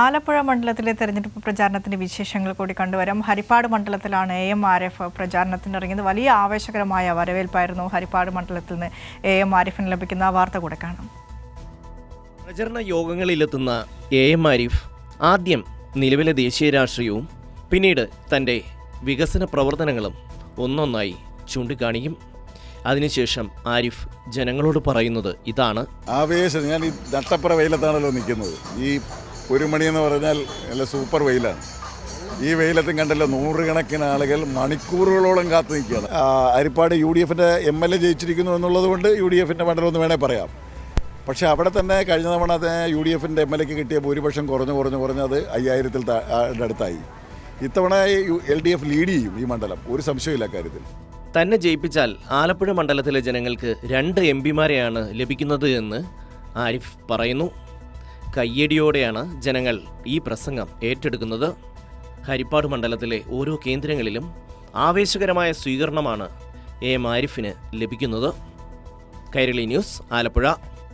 ആലപ്പുഴ മണ്ഡലത്തിലെ തെരഞ്ഞെടുപ്പ് പ്രചാരണത്തിന്റെ വിശേഷങ്ങൾ കൂടി കണ്ടുവരാം. ഹരിപ്പാട് മണ്ഡലത്തിലാണ് AM ആരിഫ് പ്രചാരണത്തിനിറങ്ങിയത്. വലിയ ആവേശകരമായ വരവേൽപ്പായിരുന്നു ഹരിപ്പാട് മണ്ഡലത്തിൽ നിന്ന് AM ആരിഫിന് ലഭിക്കുന്ന വാർത്ത കൂടെ കാണാം. പ്രചരണ യോഗങ്ങളിലെത്തുന്ന AM ആരിഫ് ആദ്യം നിലവിലെ ദേശീയ രാഷ്ട്രീയവും പിന്നീട് തൻ്റെ വികസന പ്രവർത്തനങ്ങളും ഒന്നൊന്നായി ചൂണ്ടിക്കാണിക്കും. അതിനുശേഷം ആരിഫ് ജനങ്ങളോട് പറയുന്നത് ഇതാണ്: ആവേശം. ഞാൻ ഈ നട്ടപ്പുറ വെയിലത്താണല്ലോ നിൽക്കുന്നത്. ഈ ഒരു മണിയെന്ന് പറഞ്ഞാൽ നല്ല സൂപ്പർ വെയിലാണ്. ഈ വെയിലത്തും കണ്ടല്ലോ നൂറുകണക്കിന് ആളുകൾ മണിക്കൂറുകളോളം കാത്തു നിൽക്കുകയാണ്. ഹരിപ്പാട് UDFൻ്റെ MLA ജയിച്ചിരിക്കുന്നു എന്നുള്ളത് കൊണ്ട് UDFൻ്റെ മണ്ഡലം എന്ന് വേണേൽ പറയാം. പക്ഷേ അവിടെ തന്നെ കഴിഞ്ഞ തവണ UDFൻ്റെ MLAക്ക് കിട്ടിയ ഭൂരിപക്ഷം കുറഞ്ഞത് 5000 അടുത്തായി. ഇത്തവണ LDF ലീഡ് ചെയ്യും ഈ മണ്ഡലം, ഒരു സംശയമില്ല കാര്യത്തിൽ. തന്നെ ജയിപ്പിച്ചാൽ ആലപ്പുഴ മണ്ഡലത്തിലെ ജനങ്ങൾക്ക് 2 MPമാരെയാണ് ലഭിക്കുന്നത് എന്ന് ആരിഫ് പറയുന്നു. കയ്യടിയോടെയാണ് ജനങ്ങൾ ഈ പ്രസംഗം ഏറ്റെടുക്കുന്നത്. ഹരിപ്പാട് മണ്ഡലത്തിലെ ഓരോ കേന്ദ്രങ്ങളിലും ആവേശകരമായ സ്വീകരണമാണ് AM ആരിഫിന് ലഭിക്കുന്നത്. കൈരളി ന്യൂസ്, ആലപ്പുഴ.